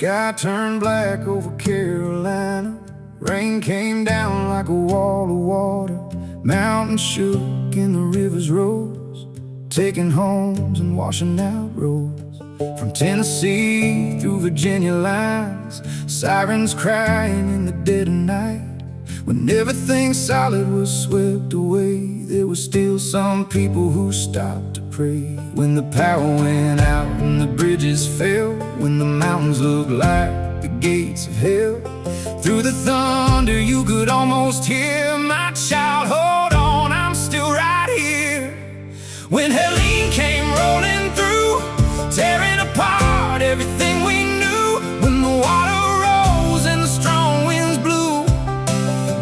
Sky turned black over Carolina. Rain came down like a wall of water. Mountains shook and the rivers rose, taking homes and washing out roads. From Tennessee through Virginia lines, sirens crying in the dead of night. When everything solid was swept away, there were still some people who stopped to pray. When the power went out and the bridges fell, when the mountains looked like the gates of hell, through the thunder you could almost hear, my child, hold on, I'm still right here. When Helene came rolling through, tearing apart everything we knew, when the water rose and the strong winds blew,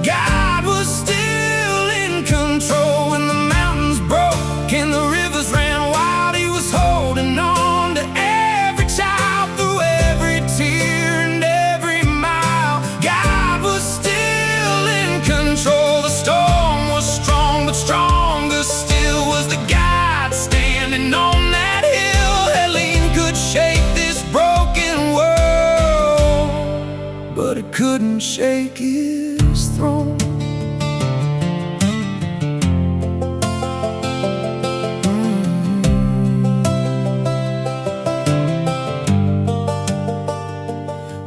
God was still in control. When the mountains broke and the rivers ran wild, He was holding on to every child through every tear and every mile. God was still in control. The storm was strong, but stronger still was the God standing on that hill. Helene could shake this broken world, but it couldn't shake His throne.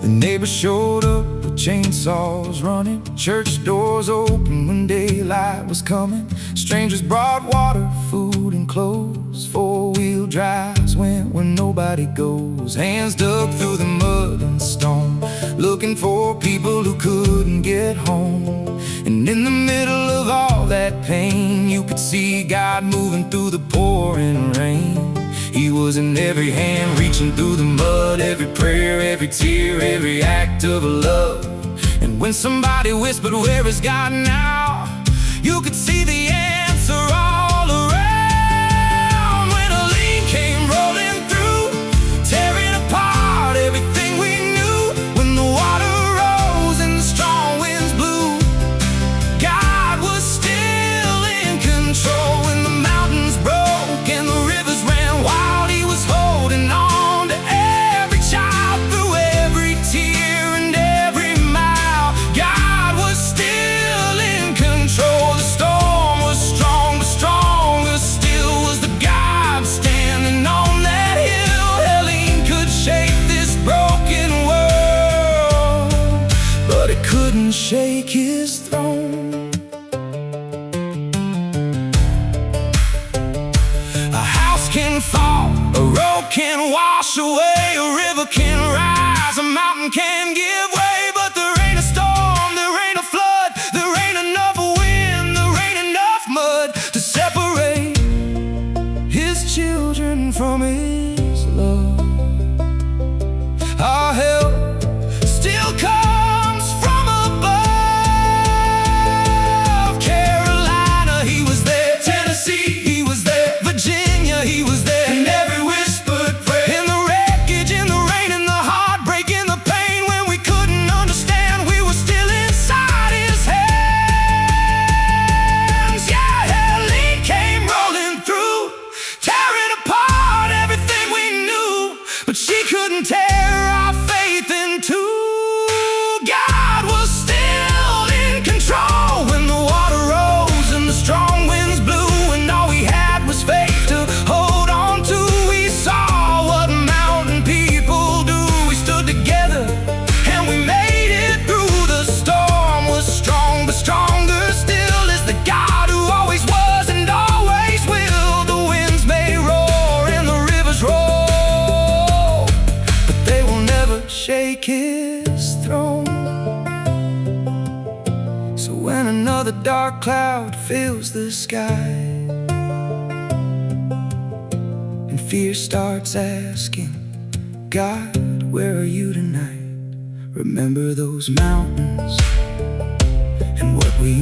The neighbors showed up with chainsaws running, church doors open when daylight was coming. Strangers brought water, food, and clothes. Four-wheel drives went where nobody goes. Hands dug through the mud and stone, looking for people who couldn't get home. And in the middle of all that pain, you could see God moving through the pouring rain. He was in every hand, reaching through the mud, every prayer, every tear, every act of love. And when somebody whispered, "Where is God now?" you could see the answer all around. When Helene came rolling through, tearing apart everything we knew, when the water rose and the strong winds blew, God was still in control. When the mountains broke and the rivers ran wild, He was holding on to every child through every tear and every mile. God was still in control. The storm was strong, but stronger still was the God standing on that hill. Helene could shake this broken world, but it couldn't shake His throne. A house can fall, a road can wash away, a river can rise, a mountain can give way, but there ain't a storm, there ain't a flood, there ain't enough wind, there ain't enough mud to separate His children from His love. Our help still comes from above. Carolina, He was there. Tennessee, He was there. Virginia, He was there. And every whispered prayer, in the wreckage, in the rain, in the heartbreak, in the pain, when we couldn't understand, we were still inside His hands. Yeah, Helene came rolling through, tearing apart everything we knew, but she couldn't tear our faith in two. God was still in control. When the water rose and the strong winds blew, and all we had was faith to hold on to, we saw what mountain people do. We stood together and we made it through. The storm was strong, but stronger still is the God who always was and always will. The winds may roar and the rivers roll, but they will never shake His throne. So when another dark cloud fills the sky and fear starts asking, "God, where are you tonight?" remember those mountains and what we